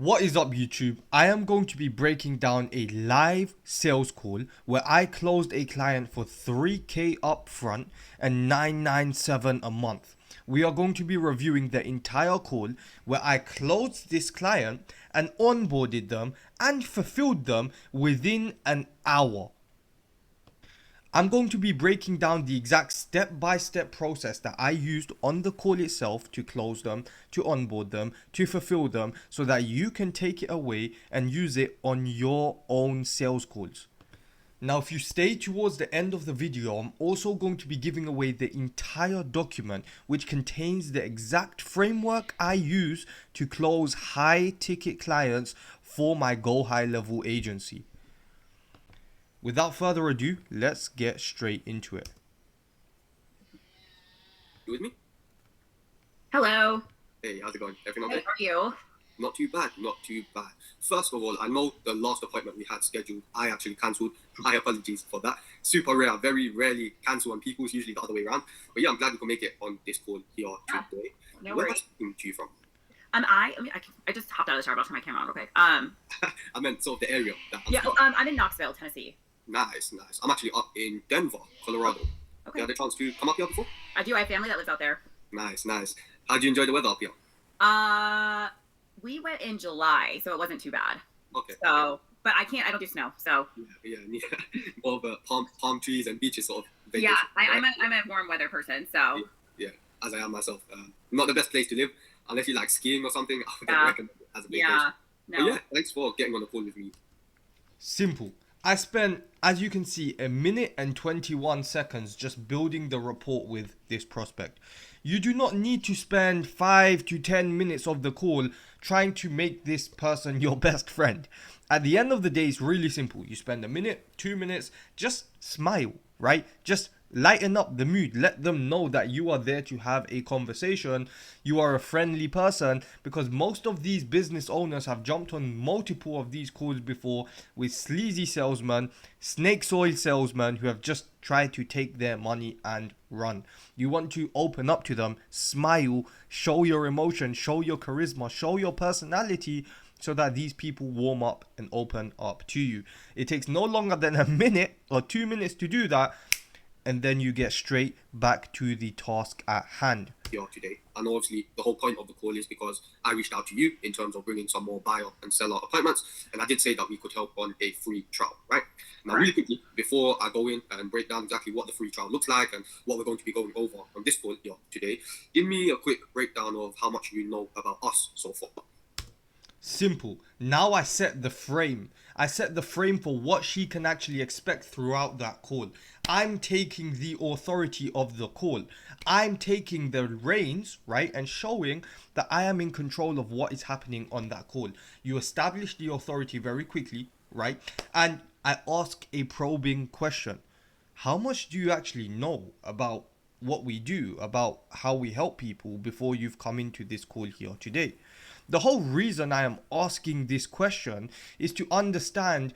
What is up, YouTube? I am going to be breaking down a live sales call where I closed a client for 3K upfront and 997 a month. We are going to be reviewing the entire call where I closed this client and onboarded them and fulfilled them within an hour. I'm going to be breaking down the exact step-by-step process that I used on the call itself to close them, to onboard them, to fulfill them, so that you can take it away and use it on your own sales calls. Now, if you stay towards the end of the video, I'm also going to be giving away the entire document, which contains the exact framework I use to close high-ticket clients for my Go High Level agency. Without further ado, let's get straight into it. You with me? Hello. Hey, how's it going? Everything Hey, okay? how are you? Not too bad, not too bad. First of all, I know the last appointment we had scheduled, I actually cancelled. My apologies for that. Super rare, very rarely cancel on people, it's usually the other way around. But yeah, I'm glad we can make it on this call here today. No Where am I worries. speaking to you from? I just hopped out of the shower. I'll turn my camera on real quick. I meant sort of the area that I'm speaking. I'm in Knoxville, Tennessee. Nice. I'm actually up in Denver, Colorado. Okay. You had a chance to come up here before? I do. I have family that lives out there. Nice. How'd you enjoy the weather up here? We went in July, so it wasn't too bad. Okay. So, but I don't do snow. So. Yeah. More of a palm trees and beaches sort of Yeah, vacation, right? I'm a warm weather person. So. Yeah, as I am myself. Not the best place to live unless you like skiing or something. I wouldn't Yeah. recommend it as a vacation. Yeah. But No. yeah, thanks for getting on the call with me. Simple. I spent, as you can see, 1 minute and 21 seconds just building the rapport with this prospect. You do not need to spend 5 to 10 minutes of the call trying to make this person your best friend. At the end of the day, it's really simple. You spend 1 minute, 2 minutes, just smile, right? Just lighten up the mood. Let them know that you are there to have a conversation. You are a friendly person, because most of these business owners have jumped on multiple of these calls before with sleazy salesmen, snake oil salesmen who have just tried to take their money and run. You want to open up to them, smile, show your emotion, show your charisma, show your personality, so that these people warm up and open up to you. It takes no longer than 1 minute or 2 minutes to do that, and then you get straight back to the task at hand. Here today, and obviously the whole point of the call is because I reached out to you in terms of bringing some more buyer and seller appointments, and I did say that we could help on a free trial, right? Now, really quickly, before I go in and break down exactly what the free trial looks like and what we're going to be going over on this call here today, give me a quick breakdown of how much you know about us so far. Simple. Now I set the frame. I set the frame for what she can actually expect throughout that call. I'm taking the authority of the call. I'm taking the reins, right, and showing that I am in control of what is happening on that call. You establish the authority very quickly, right? And I ask a probing question. How much do you actually know about what we do, about how we help people, before you've come into this call here today? The whole reason I am asking this question is to understand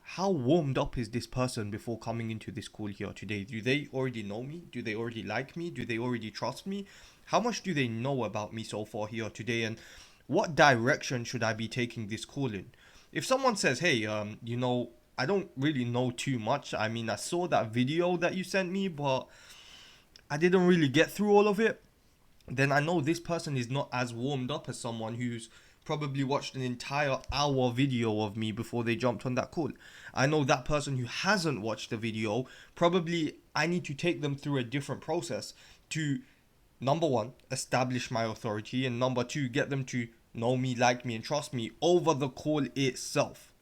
how warmed up is this person before coming into this call here today. Do they already know me? Do they already like me? Do they already trust me? How much do they know about me so far here today? And what direction should I be taking this call in? If someone says, hey, I don't really know too much. I mean, I saw that video that you sent me, but I didn't really get through all of it. Then I know this person is not as warmed up as someone who's probably watched an entire hour video of me before they jumped on that call. I know that person who hasn't watched the video, probably I need to take them through a different process to, number one, establish my authority, and number two, get them to know me, like me, and trust me over the call itself.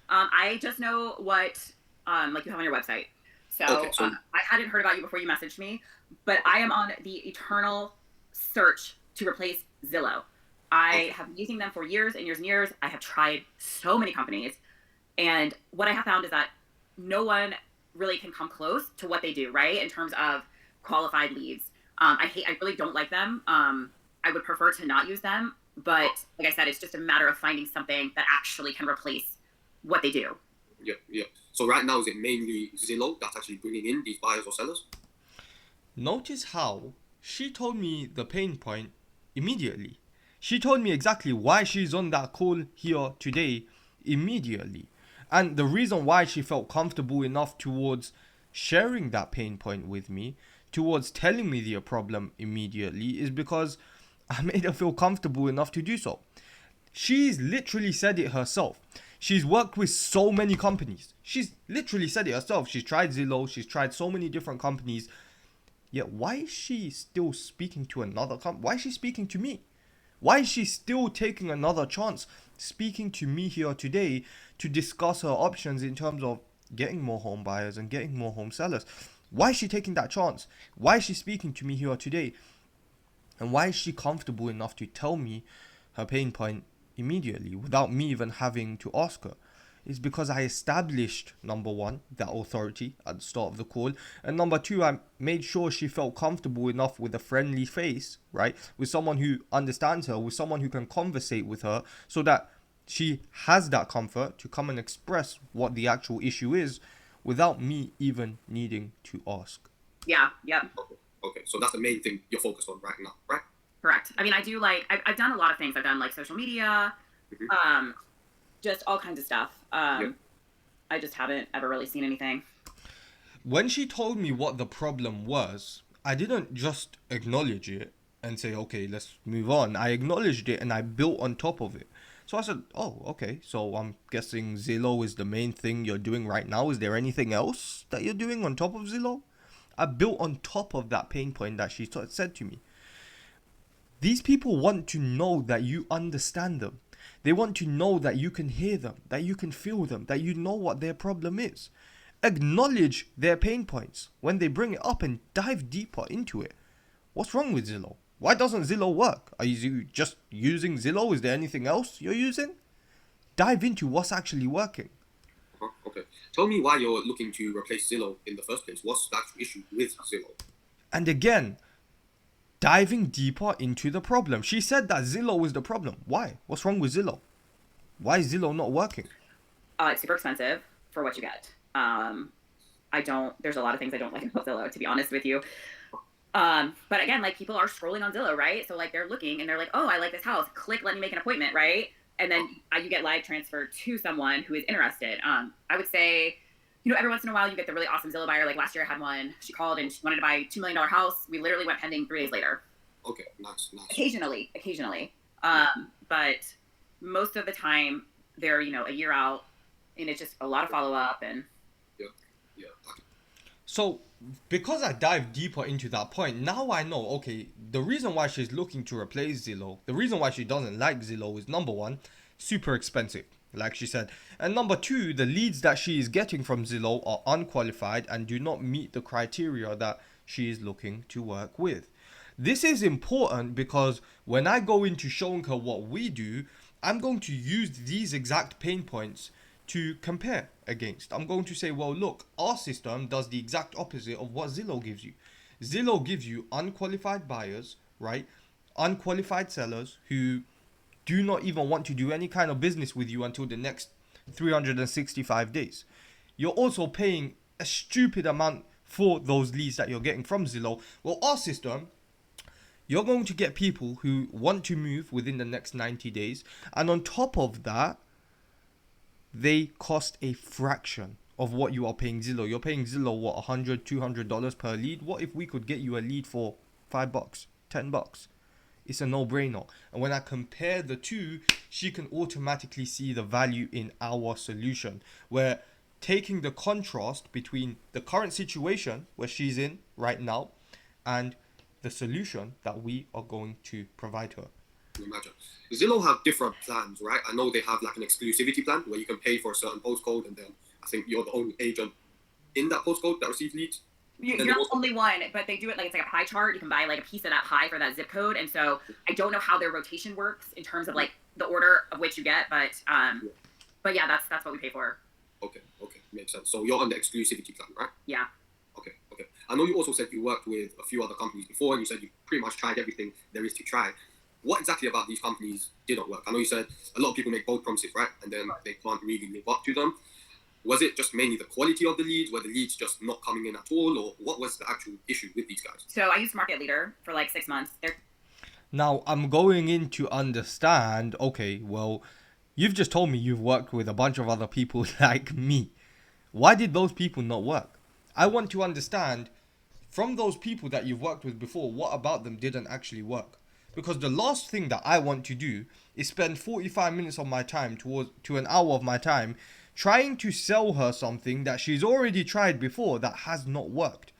I just know what like you have on your website. So, Okay, so I hadn't heard about you before you messaged me, but I am on the eternal search to replace Zillow. I have been using them for years and years and years. I have tried so many companies, and what I have found is that no one really can come close to what they do, right? In terms of qualified leads. I really don't like them. I would prefer to not use them, but like I said, it's just a matter of finding something that actually can replace what they do. Yeah. So right now, is it mainly Zillow that's actually bringing in these buyers or sellers? Notice how she told me the pain point immediately. She told me exactly why she's on that call here today immediately. And the reason why she felt comfortable enough towards sharing that pain point with me, towards telling me the problem immediately, is because I made her feel comfortable enough to do so. She's literally said it herself. She's worked with so many companies. She's literally said it herself. She's tried Zillow. She's tried so many different companies. Yet why is she still speaking to another company? Why is she speaking to me? Why is she still taking another chance speaking to me here today to discuss her options in terms of getting more home buyers and getting more home sellers? Why is she taking that chance? Why is she speaking to me here today? And why is she comfortable enough to tell me her pain point immediately without me even having to ask her? It's because I established, number one, that authority at the start of the call. And number two, I made sure she felt comfortable enough with a friendly face, right? With someone who understands her, with someone who can conversate with her, so that she has that comfort to come and express what the actual issue is without me even needing to ask. Yeah, yep. Okay, so that's the main thing you're focused on right now, right? Correct. I mean, I do like, I've done a lot of things. I've done like social media, just all kinds of stuff. I just haven't ever really seen anything. When she told me what the problem was, I didn't just acknowledge it and say, okay, let's move on. I acknowledged it and I built on top of it. So I said, oh, okay, so I'm guessing Zillow is the main thing you're doing right now. Is there anything else that you're doing on top of Zillow? I built on top of that pain point that she said to me. These people want to know that you understand them. They want to know that you can hear them, that you can feel them, that you know what their problem is. Acknowledge their pain points when they bring it up and dive deeper into it. What's wrong with Zillow? Why doesn't Zillow work? Are you just using Zillow? Is there anything else you're using? Dive into what's actually working. Okay. Tell me why you're looking to replace Zillow in the first place. What's the actual issue with Zillow? And again, diving deeper into the problem. She said that Zillow is the problem. Why? What's wrong with Zillow? Why is Zillow not working? It's super expensive for what you get. There's a lot of things I don't like about Zillow, to be honest with you. But again, like people are scrolling on Zillow, right? So like they're looking and they're like, oh, I like this house. Click, let me make an appointment, right? And then you get live transferred to someone who is interested. I would say, every once in a while you get the really awesome Zillow buyer. Like last year I had one. She called and she wanted to buy a $2 million house. We literally went pending 3 days later. Okay, nice. Occasionally. But most of the time they're, a year out, and it's just a lot of follow up and. Yeah. So, because I dived deeper into that point, now I know, okay, the reason why she's looking to replace Zillow, the reason why she doesn't like Zillow is, number one, super expensive, like she said. And number two, the leads that she is getting from Zillow are unqualified and do not meet the criteria that she is looking to work with. This is important because when I go into showing her what we do, I'm going to use these exact pain points to compare against. I'm going to say, well, look, our system does the exact opposite of what Zillow gives you. Zillow gives you unqualified buyers, right? Unqualified sellers who do not even want to do any kind of business with you until the next 365 days. You're also paying a stupid amount for those leads that you're getting from Zillow. Well, our system, you're going to get people who want to move within the next 90 days. And on top of that, they cost a fraction of what you are paying Zillow. You're paying Zillow, what, $100, $200 per lead? What if we could get you a lead for $5, $10? It's a no-brainer. And when I compare the two, she can automatically see the value in our solution. We're taking the contrast between the current situation where she's in right now and the solution that we are going to provide her. Imagine. Zillow have different plans, right? I know they have like an exclusivity plan where you can pay for a certain postcode, and then I think you're the only agent in that postcode that receives leads. You're the only one, but they do it like it's like a pie chart. You can buy like a piece of that pie for that zip code, and so I don't know how their rotation works in terms of like the order of which you get, but yeah, that's what we pay for. Okay, makes sense. So you're on the exclusivity plan, right? Yeah. Okay. I know you also said you worked with a few other companies before, and you said you pretty much tried everything there is to try. What exactly about these companies didn't work? I know you said a lot of people make bold promises, right? And then they can't really live up to them. Was it just mainly the quality of the leads? Were the leads just not coming in at all? Or what was the actual issue with these guys? So I used Market Leader for like 6 months. Now, I'm going in to understand, okay, well, you've just told me you've worked with a bunch of other people like me. Why did those people not work? I want to understand from those people that you've worked with before, what about them didn't actually work? Because the last thing that I want to do is spend 45 minutes of my time to an hour of my time trying to sell her something that she's already tried before that has not worked.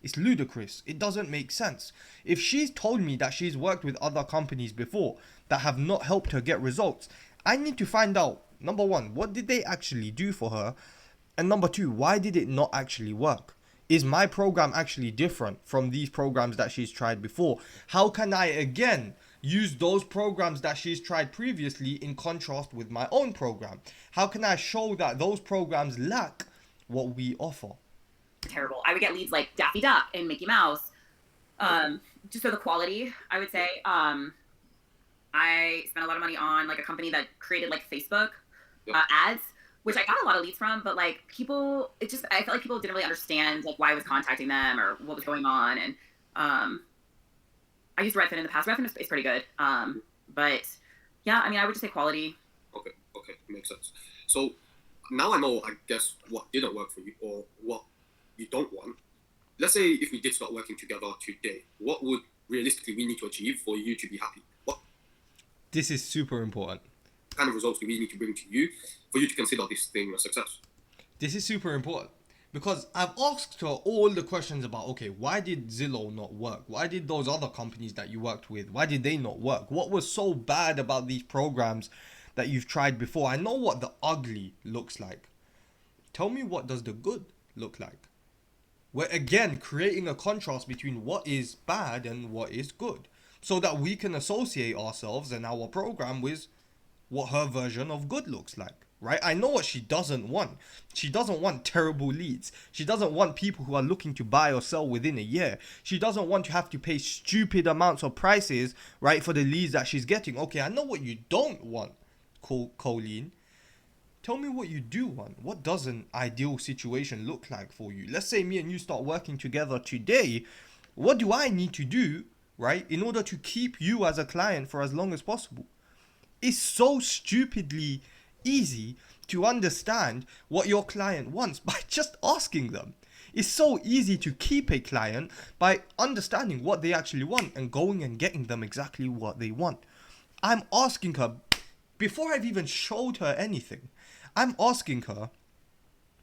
It's ludicrous. It doesn't make sense. If she's told me that she's worked with other companies before that have not helped her get results, I need to find out, number one, what did they actually do for her? And number two, why did it not actually work? Is my program actually different from these programs that she's tried before? How can I again use those programs that she's tried previously in contrast with my own program? How can I show that those programs lack what we offer? Terrible. I would get leads like Daffy Duck and Mickey Mouse. Just for the quality, I would say. I spent a lot of money on like a company that created like Facebook ads, which I got a lot of leads from, but like people, I felt like people didn't really understand like why I was contacting them or what was going on. And I used Redfin in the past. Redfin is pretty good. But yeah, I mean, I would just say quality. Okay, makes sense. So now I know, I guess, what didn't work for you or what you don't want. Let's say if we did start working together today, what would realistically we need to achieve for you to be happy? What This is super important. kind of results do we need to bring to you for you to consider this thing a success? This is super important because I've asked her all the questions about, okay, why did Zillow not work? Why did those other companies that you worked with, why did they not work? What was so bad about these programs that you've tried before? I know what the ugly looks like. Tell me, what does the good look like? We're again creating a contrast between what is bad and what is good so that we can associate ourselves and our program with what her version of good looks like, right? I know what she doesn't want. She doesn't want terrible leads. She doesn't want people who are looking to buy or sell within a year. She doesn't want to have to pay stupid amounts of prices, right, for the leads that she's getting. Okay, I know what you don't want, Colleen. Tell me what you do want. What does an ideal situation look like for you? Let's say me and you start working together today. What do I need to do, right, in order to keep you as a client for as long as possible? It's so stupidly easy to understand what your client wants by just asking them. It's so easy to keep a client by understanding what they actually want and going and getting them exactly what they want. I'm asking her, before I've even showed her anything, I'm asking her,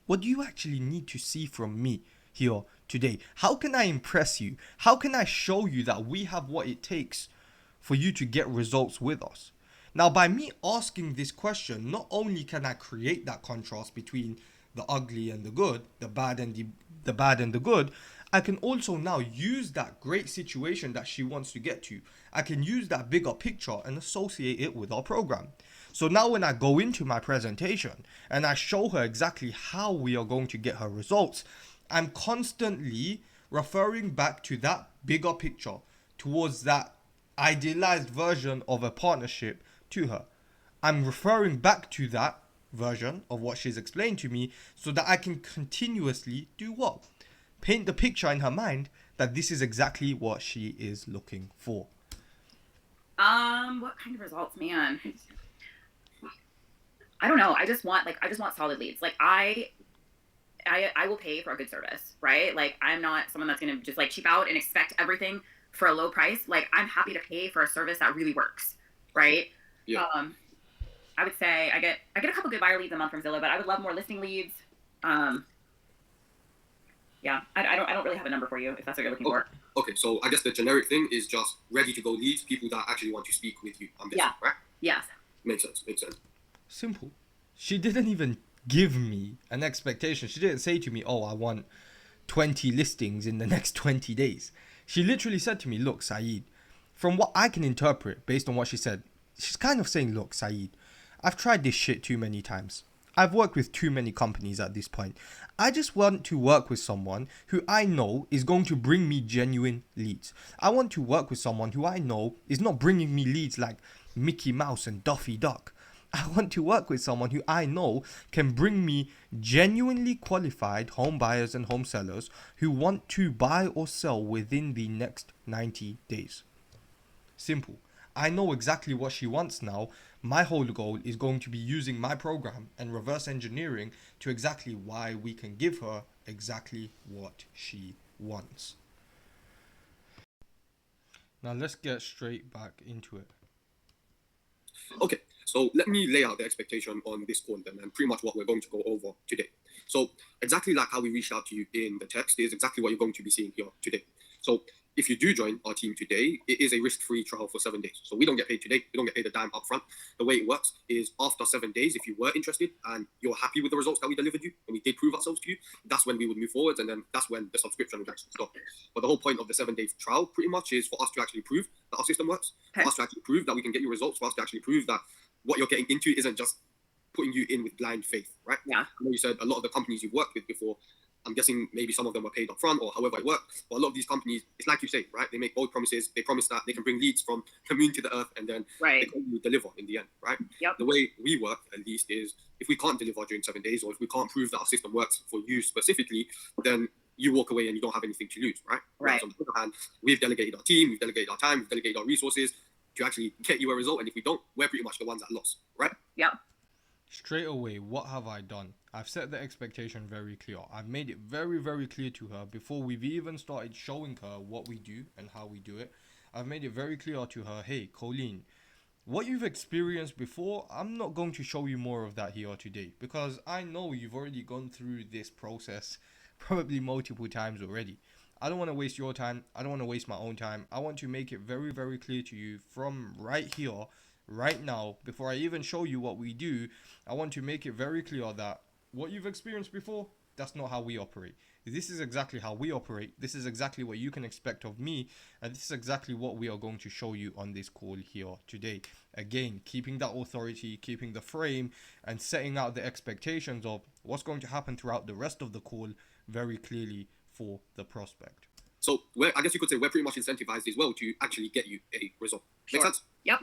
what do you actually need to see from me here today? How can I impress you? How can I show you that we have what it takes for you to get results with us? Now, by me asking this question, not only can I create that contrast between the ugly and the good, the bad and the good, I can also now use that great situation that she wants to get to. I can use that bigger picture and associate it with our program. So now when I go into my presentation and I show her exactly how we are going to get her results, I'm constantly referring back to that bigger picture, towards that idealized version of a partnership to her. I'm referring back to that version of what she's explained to me so that I can continuously do what? Paint the picture in her mind that this is exactly what she is looking for. What kind of results, man? I don't know. I just want solid leads. Like I will pay for a good service, right? Like I'm not someone that's going to just like cheap out and expect everything for a low price. Like I'm happy to pay for a service that really works, right? Yeah. I would say I get a couple good buyer leads a month from Zillow, but I would love more listing leads. Yeah, I don't really have a number for you if that's what you're looking for. Okay, so I guess the generic thing is just ready to go leads, people that actually want to speak with you on this, right? Yes. Makes sense. Simple. She didn't even give me an expectation. She didn't say to me, oh, I want 20 listings in the next 20 days. She literally said to me, look, Saeed, from what I can interpret based on what she said, she's kind of saying, look, Saeed, I've tried this shit too many times. I've worked with too many companies at this point. I just want to work with someone who I know is going to bring me genuine leads. I want to work with someone who I know is not bringing me leads like Mickey Mouse and Daffy Duck. I want to work with someone who I know can bring me genuinely qualified home buyers and home sellers who want to buy or sell within the next 90 days. Simple. I know exactly what she wants now. My whole goal is going to be using my program and reverse engineering to exactly why we can give her exactly what she wants. Now let's get straight back into it. Okay, so let me lay out the expectation on this call then, and pretty much what we're going to go over today. So exactly like how we reached out to you in the text is exactly what you're going to be seeing here today. So if you do join our team today, it is a risk-free trial for 7 days. So we don't get paid today. We don't get paid a dime upfront. The way it works is after 7 days, if you were interested and you're happy with the results that we delivered you and we did prove ourselves to you, that's when we would move forwards, and then that's when the subscription would actually stop. But the whole point of the 7 day trial pretty much is for us to actually prove that our system works, for us to actually prove that we can get you results, for us to actually prove that what you're getting into isn't just putting you in with blind faith, right? Yeah. I know you said a lot of the companies you've worked with before, I'm guessing maybe some of them were paid up front or however it worked. But a lot of these companies, it's like you say, right? They make bold promises. They promise that they can bring leads from the moon to the earth, and then they can deliver in the end, right? Yep. The way we work, at least, is if we can't deliver during 7 days, or if we can't prove that our system works for you specifically, then you walk away and you don't have anything to lose, right? Right. On the other hand, we've delegated our team, we've delegated our time, we've delegated our resources to actually get you a result. And if we don't, we're pretty much the ones that lost, right? Yep. Straight away, what have I done? I've set the expectation very clear. I've made it very, very clear to her before we've even started showing her what we do and how we do it. I've made it very clear to her, hey, Colleen, what you've experienced before, I'm not going to show you more of that here today, because I know you've already gone through this process probably multiple times already. I don't want to waste your time. I don't want to waste my own time. I want to make it very, very clear to you from right here, right now, before I even show you what we do. I want to make it very clear that what you've experienced before, that's not how we operate. This is exactly how we operate. This is exactly what you can expect of me, and this is exactly what we are going to show you on this call here today. Again, keeping that authority, keeping the frame, and setting out the expectations of what's going to happen throughout the rest of the call very clearly for the prospect. So I guess you could say we're pretty much incentivized as well to actually get you a result. Make sense? Yep.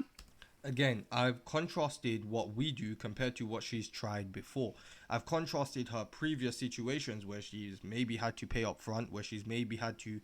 Again, I've contrasted what we do compared to what she's tried before. I've contrasted her previous situations where she's maybe had to pay up front, where she's maybe had to,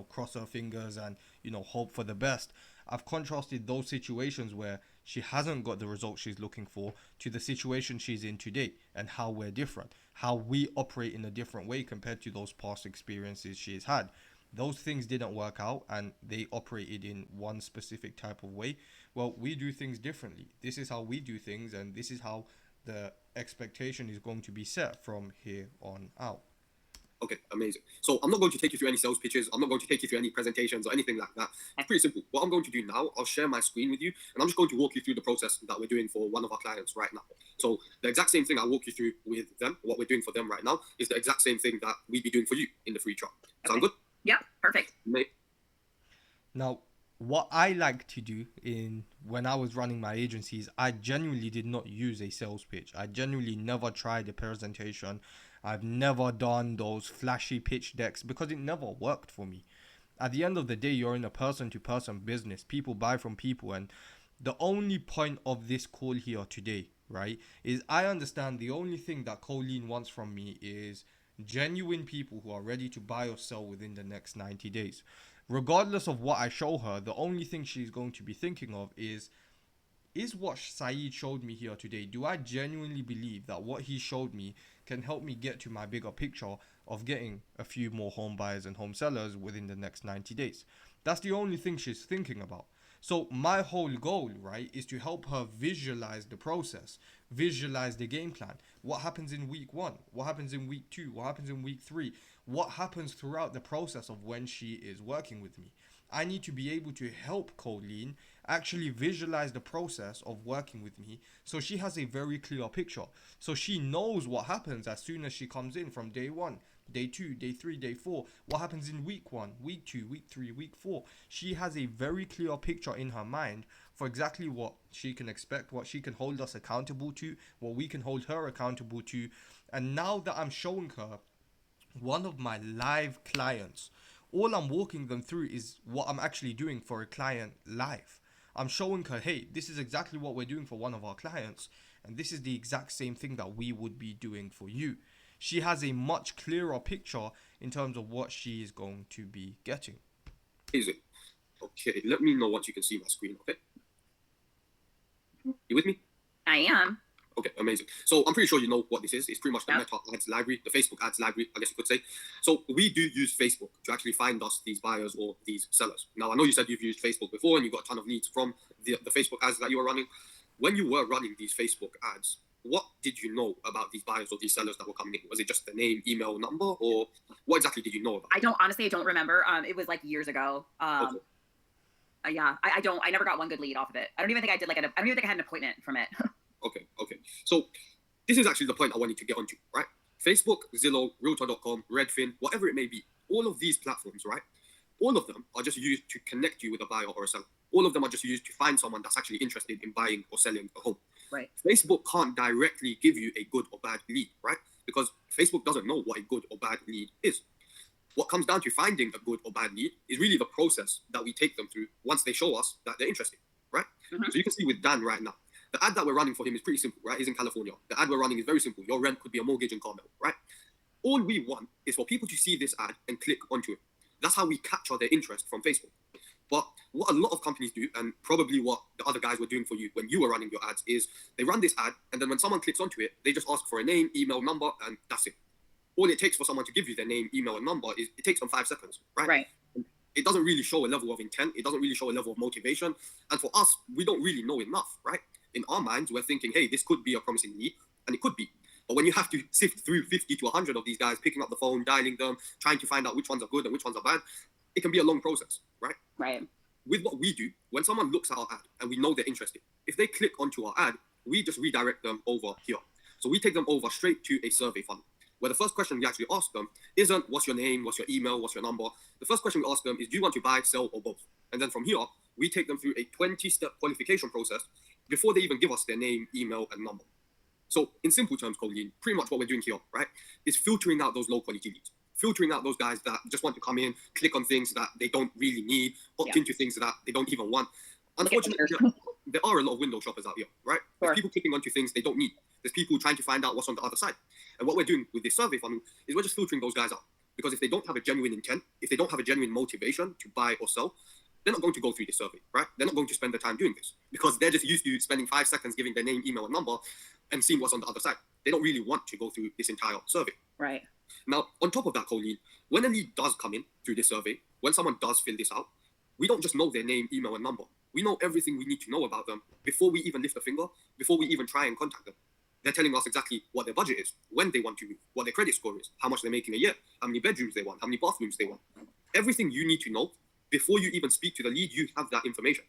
cross her fingers and, hope for the best. I've contrasted those situations where she hasn't got the result she's looking for to the situation she's in today, and how we're different, how we operate in a different way compared to those past experiences she's had. Those things didn't work out and they operated in one specific type of way. Well, we do things differently. This is how we do things, and this is how the expectation is going to be set from here on out. Okay, amazing. So I'm not going to take you through any sales pitches. I'm not going to take you through any presentations or anything like that. It's pretty simple. What I'm going to do now, I'll share my screen with you, and I'm just going to walk you through the process that we're doing for one of our clients right now. So the exact same thing I walk you through with them, what we're doing for them right now, is the exact same thing that we'd be doing for you in the free trial. Sound good? Yep, perfect. Now, what I like to do when I was running my agencies, I genuinely did not use a sales pitch. I genuinely never tried a presentation. I've never done those flashy pitch decks because it never worked for me. At the end of the day, you're in a person-to-person business. People buy from people, and the only point of this call here today, right, is I understand the only thing that Colleen wants from me is genuine people who are ready to buy or sell within the next 90 days. Regardless of what I show her, the only thing she's going to be thinking of is what Saeed showed me here today, do I genuinely believe that what he showed me can help me get to my bigger picture of getting a few more home buyers and home sellers within the next 90 days? That's the only thing she's thinking about. So my whole goal, right, is to help her visualize the process, visualize the game plan. What happens in week 1? What happens in week 2? What happens in week 3? What happens throughout the process of when she is working with me? I need to be able to help Colleen actually visualize the process of working with me, so she has a very clear picture. So she knows what happens as soon as she comes in from day 1, day 2, day 3, day 4. What happens in week 1, week 2, week 3, week 4. She has a very clear picture in her mind for exactly what she can expect, what she can hold us accountable to, what we can hold her accountable to. And now that I'm showing her one of my live clients, all I'm walking them through is what I'm actually doing for a client live. I'm showing her, hey, this is exactly what we're doing for one of our clients, and this is the exact same thing that we would be doing for you. She has a much clearer picture in terms of what she is going to be getting. Easy. Okay, let me know once you can see my screen, okay? You with me? I am. Okay, amazing. So I'm pretty sure you know what this is. It's pretty much the Meta ads library, the Facebook ads library, I guess you could say. So we do use Facebook to actually find us these buyers or these sellers. Now, I know you said you've used Facebook before and you got a ton of leads from the Facebook ads that you were running. When you were running these Facebook ads, what did you know about these buyers or these sellers that were coming in? Was it just the name, email, number, or what exactly did you know about? I don't remember. It was like years ago. Okay. Yeah, I never got one good lead off of it. I don't even think I did I don't even think I had an appointment from it. Okay. So this is actually the point I wanted to get onto, right? Facebook, Zillow, Realtor.com, Redfin, whatever it may be, all of these platforms, right? All of them are just used to connect you with a buyer or a seller. All of them are just used to find someone that's actually interested in buying or selling a home. Right. Facebook can't directly give you a good or bad lead, right? Because Facebook doesn't know what a good or bad lead is. What comes down to finding a good or bad lead is really the process that we take them through once they show us that they're interested, right? Mm-hmm. So you can see with Dan right now, the ad that we're running for him is pretty simple, right? He's in California. The ad we're running is very simple. Your rent could be a mortgage in Carmel, right? All we want is for people to see this ad and click onto it. That's how we capture their interest from Facebook. But what a lot of companies do, and probably what the other guys were doing for you when you were running your ads, is they run this ad, and then when someone clicks onto it, they just ask for a name, email, number, and that's it. All it takes for someone to give you their name, email, and number is it takes them 5 seconds, right? Right. It doesn't really show a level of intent. It doesn't really show a level of motivation. And for us, we don't really know enough, right? In our minds, we're thinking, hey, this could be a promising lead, and it could be. But when you have to sift through 50 to 100 of these guys, picking up the phone, dialing them, trying to find out which ones are good and which ones are bad, it can be a long process, right? Right. With what we do, when someone looks at our ad and we know they're interested, if they click onto our ad, we just redirect them over here. So we take them over straight to a survey funnel, where the first question we actually ask them isn't what's your name, what's your email, what's your number. The first question we ask them is, do you want to buy, sell, or both? And then from here, we take them through a 20-step qualification process before they even give us their name, email, and number. So in simple terms, Colleen, pretty much what we're doing here, right, is filtering out those low-quality leads. Filtering out those guys that just want to come in, click on things that they don't really need, opt into things that they don't even want. Unfortunately, there are a lot of window shoppers out here, right? Sure. There's people clicking onto things they don't need. There's people trying to find out what's on the other side. And what we're doing with this survey funnel is we're just filtering those guys out. Because if they don't have a genuine intent, if they don't have a genuine motivation to buy or sell, they're not going to go through this survey, right? They're not going to spend their time doing this because they're just used to spending 5 seconds giving their name, email, and number and seeing what's on the other side. They don't really want to go through this entire survey. Right. Now, on top of that, Colleen, when a lead does come in through this survey, when someone does fill this out, we don't just know their name, email, and number. We know everything we need to know about them before we even lift a finger, before we even try and contact them. They're telling us exactly what their budget is, when they want to move, what their credit score is, how much they're making a year, how many bedrooms they want, how many bathrooms they want. Everything you need to know before you even speak to the lead, you have that information.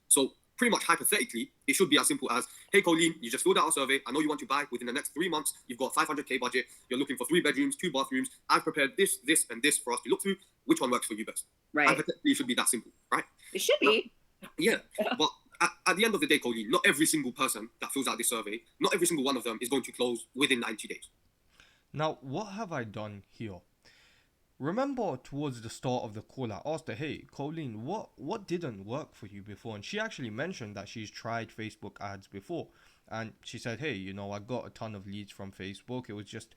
So pretty much hypothetically, it should be as simple as, hey, Colleen, you just filled out our survey. I know you want to buy within the next 3 months. You've got 500K budget. You're looking for 3 bedrooms, 2 bathrooms. I've prepared this, this, and this for us to look through. Which one works for you best? Right. Hypothetically, it should be that simple, right? It should be. Yeah, but at the end of the day, Colleen, not every single person that fills out this survey, not every single one of them is going to close within 90 days. Now, what have I done here? Remember towards the start of the call, I asked her, hey, Colleen, what didn't work for you before? And she actually mentioned that she's tried Facebook ads before. And she said, hey, I got a ton of leads from Facebook. It was just,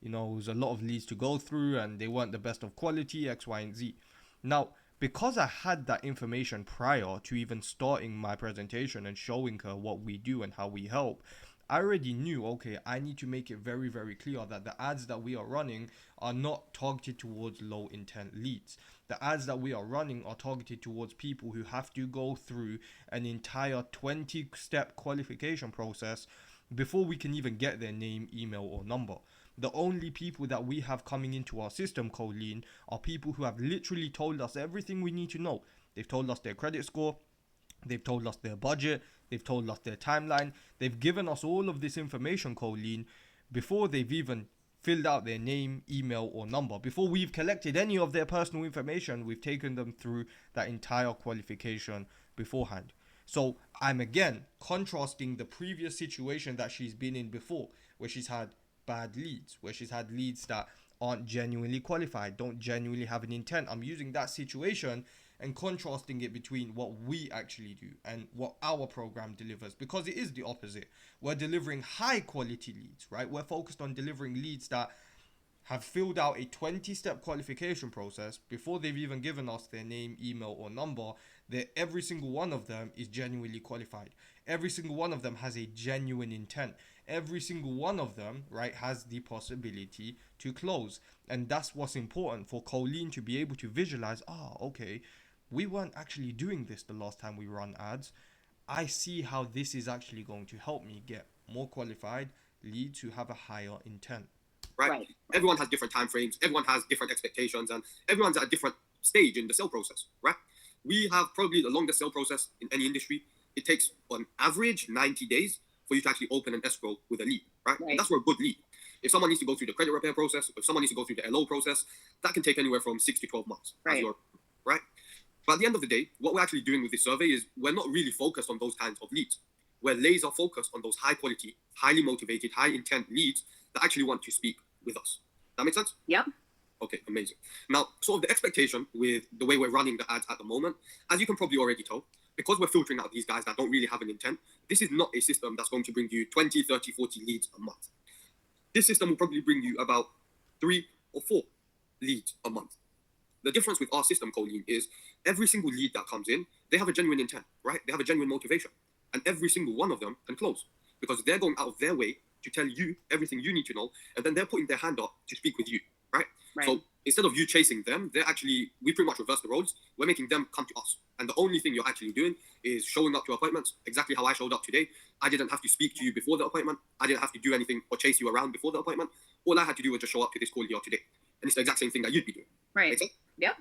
it was a lot of leads to go through and they weren't the best of quality, X, Y, and Z. Now, because I had that information prior to even starting my presentation and showing her what we do and how we help, I already knew, okay, I need to make it very, very clear that the ads that we are running are not targeted towards low intent leads. The ads that we are running are targeted towards people who have to go through an entire 20-step qualification process before we can even get their name, email, or number. The only people that we have coming into our system, Colleen, are people who have literally told us everything we need to know. They've told us their credit score. They've told us their budget. They've told us their timeline. They've given us all of this information, Colleen, before they've even filled out their name, email, or number. Before we've collected any of their personal information, we've taken them through that entire qualification beforehand. So I'm again contrasting the previous situation that she's been in before, where she's had bad leads, where she's had leads that aren't genuinely qualified, don't genuinely have an intent. I'm using that situation and contrasting it between what we actually do and what our program delivers, because it is the opposite. We're delivering high quality leads, right? We're focused on delivering leads that have filled out a 20-step qualification process before they've even given us their name, email, or number. That every single one of them is genuinely qualified. Every single one of them has a genuine intent. Every single one of them, right, has the possibility to close. And that's what's important for Colleen to be able to visualize, okay, we weren't actually doing this the last time we run ads. I see how this is actually going to help me get more qualified leads who have a higher intent. Right? Everyone has different time frames, everyone has different expectations, and everyone's at a different stage in the sale process, right? We have probably the longest sale process in any industry. It takes on average 90 days for you to actually open an escrow with a lead, right? And that's for a good lead. If someone needs to go through the credit repair process, if someone needs to go through the LO process, that can take anywhere from 6 to 12 months. Right? But at the end of the day, what we're actually doing with this survey is we're not really focused on those kinds of leads. We're laser focused on those high quality, highly motivated, high intent leads that actually want to speak with us. That makes sense? Yep. Okay, amazing. Now, sort of the expectation with the way we're running the ads at the moment, as you can probably already tell, because we're filtering out these guys that don't really have an intent, this is not a system that's going to bring you 20, 30, 40 leads a month. This system will probably bring you about 3 or 4 leads a month. The difference with our system, Colleen, is every single lead that comes in, they have a genuine intent, right? They have a genuine motivation. And every single one of them can close because they're going out of their way to tell you everything you need to know. And then they're putting their hand up to speak with you, right? So instead of you chasing them, we pretty much reverse the roles. We're making them come to us. And the only thing you're actually doing is showing up to appointments, exactly how I showed up today. I didn't have to speak to you before the appointment. I didn't have to do anything or chase you around before the appointment. All I had to do was just show up to this call here today. And it's the exact same thing that you'd be doing. Right. Yep.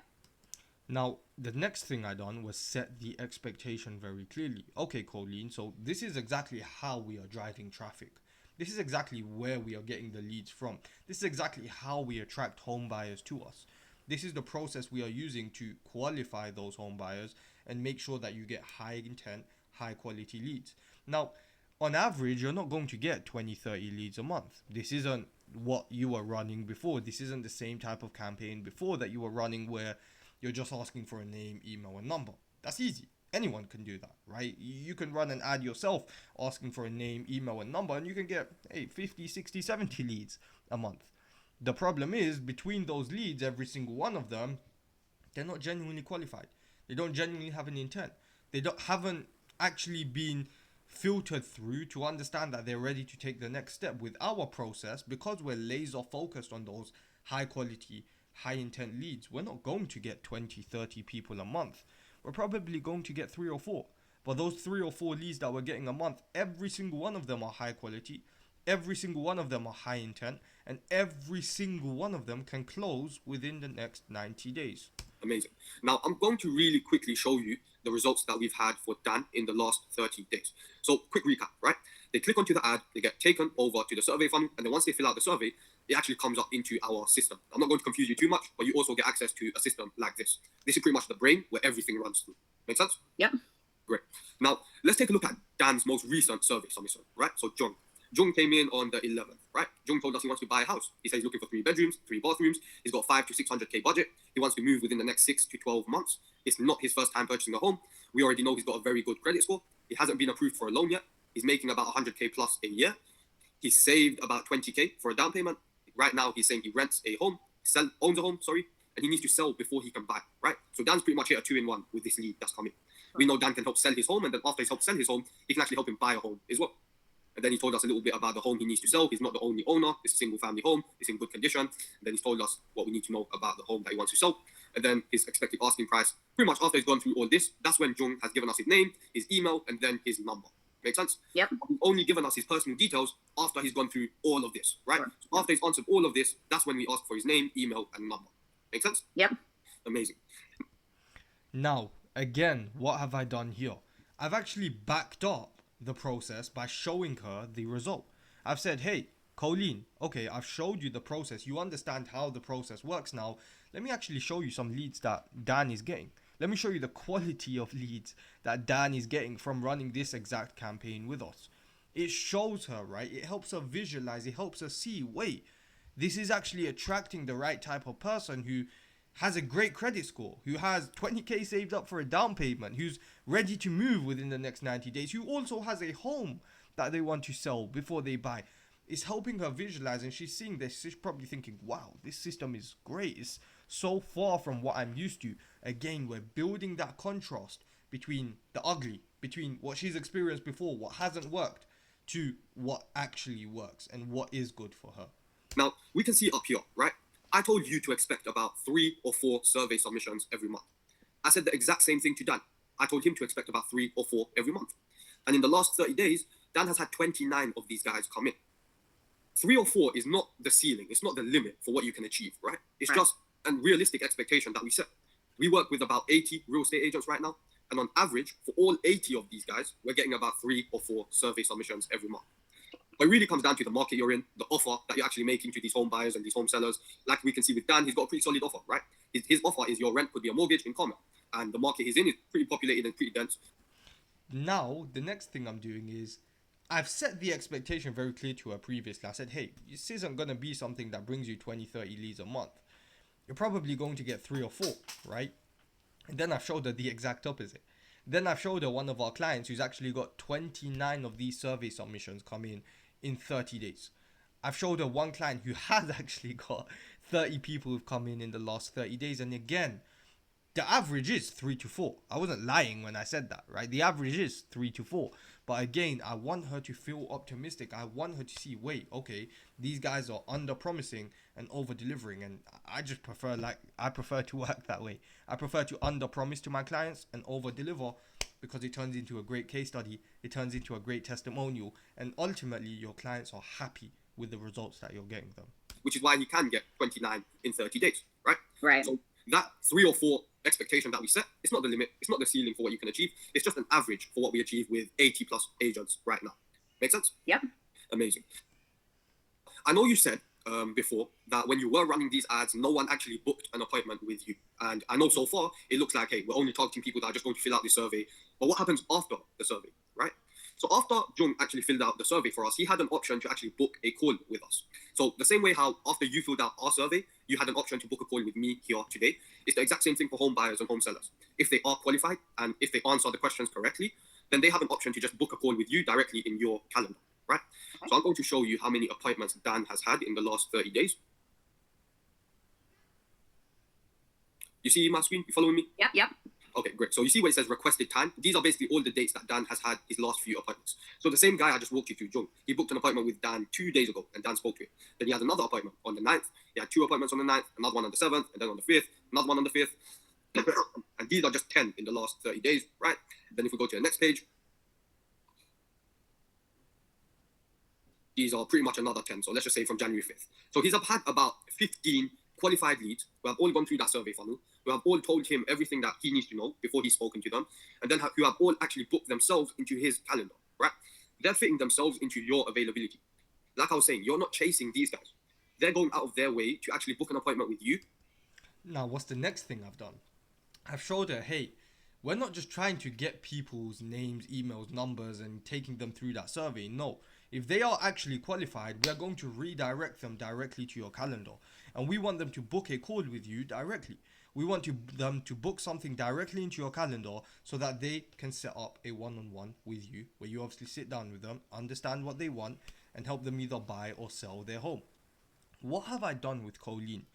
Now, the next thing I done was set the expectation very clearly. Okay, Colleen, so this is exactly how we are driving traffic. This is exactly where we are getting the leads from. This is exactly how we attract home buyers to us. This is the process we are using to qualify those home buyers and make sure that you get high intent, high quality leads. Now, on average, you're not going to get 20, 30 leads a month. This isn't what you were running before. This isn't the same type of campaign before that you were running where you're just asking for a name, email, and number. That's easy. Anyone can do that, right? You can run an ad yourself asking for a name, email, and number, and you can get 50, 60, 70 leads a month. The problem is, between those leads, every single one of them, they're not genuinely qualified. They don't genuinely have an intent. They haven't actually been filtered through to understand that they're ready to take the next step. With our process, because we're laser focused on those high quality, high intent leads, we're not going to get 20, 30 people a month. We're probably going to get 3 or 4. But those 3 or 4 leads that we're getting a month, every single one of them are high quality, every single one of them are high intent, and every single one of them can close within the next 90 days. Amazing. Now, I'm going to really quickly show you the results that we've had for Dan in the last 30 days. So, quick recap, right? They click onto the ad, they get taken over to the survey funnel, and then once they fill out the survey, it actually comes up into our system. I'm not going to confuse you too much, but you also get access to a system like this. This is pretty much the brain where everything runs through. Make sense? Yep. Great. Now, let's take a look at Dan's most recent survey submission, right? So, Jung came in on the 11th, right? Jung told us he wants to buy a house. He says he's looking for 3 bedrooms, 3 bathrooms. He's got 5 to 600K budget. He wants to move within the next 6 to 12 months. It's not his first time purchasing a home. We already know he's got a very good credit score. He hasn't been approved for a loan yet. He's making about 100K plus a year. He's saved about 20K for a down payment. Right now, he's saying he rents a home, owns a home, and he needs to sell before he can buy, right? So Dan's pretty much hit a 2-in-1 with this lead that's coming. We know Dan can help sell his home, and then after he's helped sell his home, he can actually help him buy a home as well. And then he told us a little bit about the home he needs to sell. He's not the only owner. It's a single family home. It's in good condition. And then he's told us what we need to know about the home that he wants to sell. And then his expected asking price. Pretty much after he's gone through all this, that's when Jung has given us his name, his email, and then his number. Make sense? Yep. He's only given us his personal details after he's gone through all of this, right? Sure. So after he's answered all of this, that's when we ask for his name, email, and number. Make sense? Yep. Amazing. Now, again, what have I done here? I've actually backed up the process by showing her the result. I've said, hey, Colleen, okay, I've showed you the process. You understand how the process works now. Let me actually show you some leads that Dan is getting. Let me show you the quality of leads that Dan is getting from running this exact campaign with us. It shows her, right? It helps her visualize. It helps her see, wait, this is actually attracting the right type of person who has a great credit score, who has 20K saved up for a down payment, who's ready to move within the next 90 days, who also has a home that they want to sell before they buy. It's helping her visualize, and she's seeing this. She's probably thinking, wow, this system is great. It's so far from what I'm used to. Again, we're building that contrast between the ugly, between what she's experienced before, what hasn't worked, to what actually works and what is good for her. Now, we can see up here, right? I told you to expect about 3 or 4 survey submissions every month. I said the exact same thing to Dan. I told him to expect about 3 or 4 every month. And in the last 30 days, Dan has had 29 of these guys come in. 3 or 4 is not the ceiling. It's not the limit for what you can achieve, right? It's just a realistic expectation that we set. We work with about 80 real estate agents right now. And on average, for all 80 of these guys, we're getting about 3 or 4 survey submissions every month. But it really comes down to the market you're in, the offer that you're actually making to these home buyers and these home sellers. Like we can see with Dan, he's got a pretty solid offer, right? His offer is your rent could be a mortgage in common. And the market he's in is pretty populated and pretty dense. Now, the next thing I'm doing is I've set the expectation very clear to her previously. I said, hey, this isn't going to be something that brings you 20, 30 leads a month. You're probably going to get 3 or 4, right? And then I've showed her the exact opposite. Then I've showed her one of our clients who's actually got 29 of these survey submissions come in 30 days. I've showed her one client who has actually got 30 people who've come in the last 30 days. And again, the average is 3 to 4. I wasn't lying when I said that, right? The average is 3 to 4. But again, I want her to feel optimistic. I want her to see, wait, okay, these guys are under promising and over delivering. And I just prefer to work that way. I prefer to under promise to my clients and over deliver, because it turns into a great case study. It turns into a great testimonial. And ultimately, your clients are happy with the results that you're getting them. Which is why you can get 29 in 30 days, right? Right. So that 3 or 4 expectation that we set, it's not the limit, it's not the ceiling for what you can achieve. It's just an average for what we achieve with 80 plus agents right now. Make sense? Yep. Amazing. I know you said before that when you were running these ads, no one actually booked an appointment with you. And I know so far it looks like, hey, we're only targeting people that are just going to fill out the survey. But what happens after the survey, right? So after Jung actually filled out the survey for us, he had an option to actually book a call with us. So the same way how after you filled out our survey, you had an option to book a call with me here today, it's the exact same thing for home buyers and home sellers. If they are qualified and if they answer the questions correctly, then they have an option to just book a call with you directly in your calendar, right? So I'm going to show you how many appointments Dan has had in the last 30 days. You see my screen? You following me? Yep. Okay, great. So you see where it says requested time? These are basically all the dates that Dan has had his last few appointments. So the same guy I just walked you through, Jung, he booked an appointment with Dan 2 days ago, and Dan spoke to him. Then he had another appointment on the 9th. He had 2 appointments on the 9th, another one on the 7th, and then on the 5th, another one on the 5th. And these are just 10 in the last 30 days, right? Then if we go to the next page, these are pretty much another 10. So let's just say from January 5th. So he's had about 15 qualified leads who have all gone through that survey funnel, who have all told him everything that he needs to know before he's spoken to them, and then who have all actually booked themselves into his calendar, right? They're fitting themselves into your availability. Like I was saying, you're not chasing these guys. They're going out of their way to actually book an appointment with you. Now, what's the next thing I've done? I've showed her, hey, we're not just trying to get people's names, emails, numbers, and taking them through that survey. No. If they are actually qualified, we are going to redirect them directly to your calendar. And we want them to book a call with you directly. We want them to book something directly into your calendar so that they can set up a one-on-one with you, where you obviously sit down with them, understand what they want, and help them either buy or sell their home. What have I done with Colleen?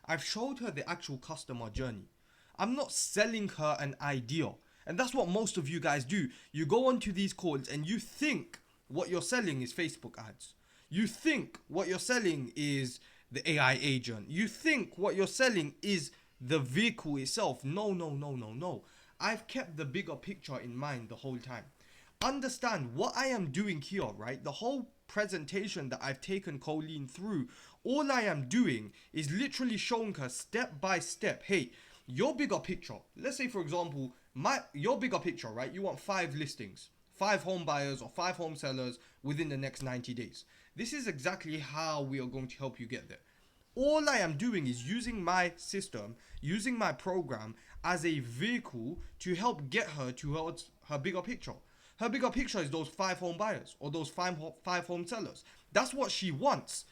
I've showed her the actual customer journey. I'm not selling her an idea. And that's what most of you guys do. You go onto these calls and you think what you're selling is Facebook ads. You think what you're selling is the AI agent. You think what you're selling is the vehicle itself. No. I've kept the bigger picture in mind the whole time. Understand what I am doing here, right? The whole presentation that I've taken Colleen through, all I am doing is literally showing her step by step, hey, your bigger picture, let's say for example, your bigger picture, right? You want 5 listings, 5 home buyers or 5 home sellers within the next 90 days. This is exactly how we are going to help you get there. All I am doing is using my system, using my program as a vehicle to help get her towards her bigger picture. Her bigger picture is those 5 home buyers or those 5 home sellers. That's what she wants.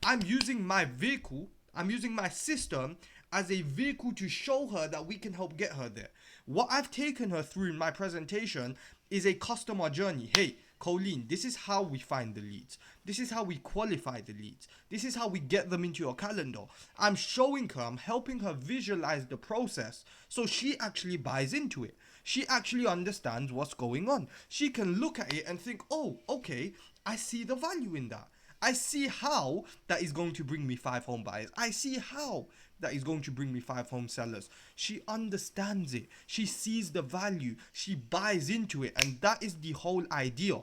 I'm using my vehicle, I'm using my system as a vehicle to show her that we can help get her there. What I've taken her through in my presentation is a customer journey. Hey, Colleen, this is how we find the leads. This is how we qualify the leads. This is how we get them into your calendar. I'm showing her, I'm helping her visualize the process so she actually buys into it. She actually understands what's going on. She can look at it and think, oh, okay, I see the value in that. I see how that is going to bring me 5 home buyers. I see how that is going to bring me 5 home sellers. She understands it. She sees the value. She buys into it. And that is the whole idea.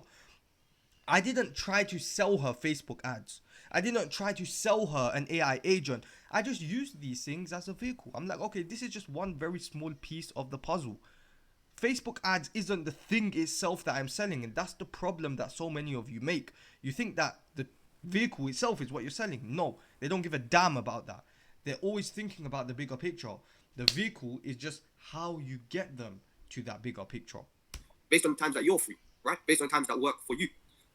I didn't try to sell her Facebook ads. I didn't try to sell her an AI agent. I just used these things as a vehicle. I'm like, okay, this is just one very small piece of the puzzle. Facebook ads isn't the thing itself that I'm selling, and that's the problem that so many of you make. You think that the vehicle itself is what you're selling. No, they don't give a damn about that. They're always thinking about the bigger picture. The vehicle is just how you get them to that bigger picture. Based on times that you're free, right? Based on times that work for you.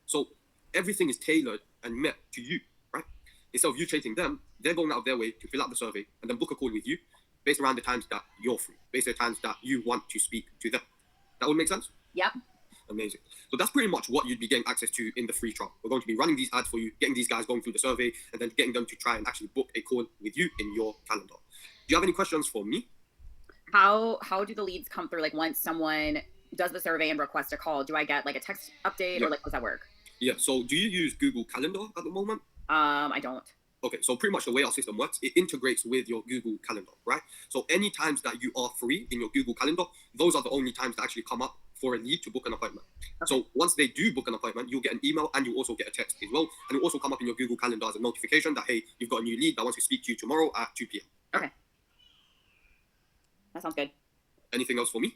So everything is tailored and met to you, right? Instead of you chasing them, they're going out of their way to fill out the survey and then book a call with you based around the times that you're free, based on the times that you want to speak to them. That would make sense? Yep. Amazing. So that's pretty much what you'd be getting access to in the free trial. We're going to be running these ads for you, getting these guys going through the survey, and then getting them to try and actually book a call with you in your calendar. Do you have any questions for me? How do the leads come through? Like once someone does the survey and requests a call, do I get like a text update or like how does that work? Yeah. So do you use Google Calendar at the moment? I don't. Okay, so pretty much the way our system works, it integrates with your Google Calendar, right? So any times that you are free in your Google Calendar, those are the only times that actually come up for a lead to book an appointment. Okay. So once they do book an appointment, you'll get an email and you'll also get a text as well. And it'll also come up in your Google Calendar as a notification that, hey, you've got a new lead that wants to speak to you tomorrow at 2 p.m. Okay. That sounds good. Anything else for me?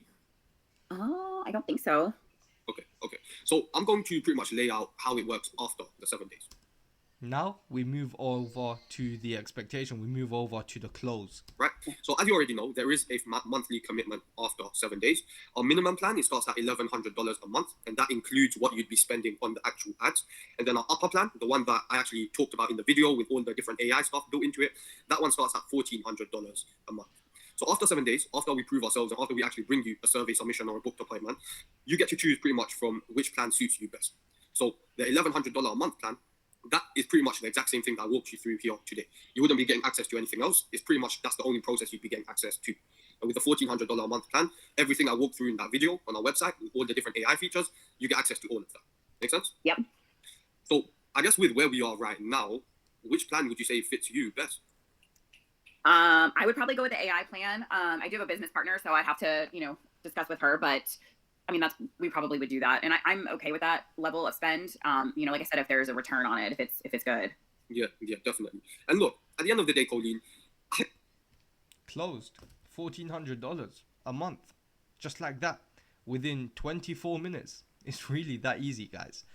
I don't think so. Okay. So I'm going to pretty much lay out how it works after the 7 days. Now we move over to the expectation. We move over to the close. Right. So as you already know, there is a monthly commitment after 7 days. Our minimum plan, it starts at $1,100 a month, and that includes what you'd be spending on the actual ads. And then our upper plan, the one that I actually talked about in the video with all the different AI stuff built into it, that one starts at $1,400 a month. So after 7 days, after we prove ourselves and after we actually bring you a survey submission or a booked appointment, you get to choose pretty much from which plan suits you best. So the $1,100 a month plan, that is pretty much the exact same thing that I walked you through here today. You wouldn't be getting access to anything else. It's pretty much, that's the only process you'd be getting access to. And with the $1,400 a month plan, everything I walked through in that video on our website, with all the different AI features, you get access to all of that. Make sense? Yep. So I guess with where we are right now, which plan would you say fits you best? I would probably go with the AI plan. I do have a business partner, so I'd have to, discuss with her, but I mean, we probably would do that. And I'm okay with that level of spend. Like I said, if there's a return on it, if it's good. Yeah, definitely. And look, at the end of the day, Colleen, Closed. $1,400 a month. Just like that. Within 24 minutes. It's really that easy, guys.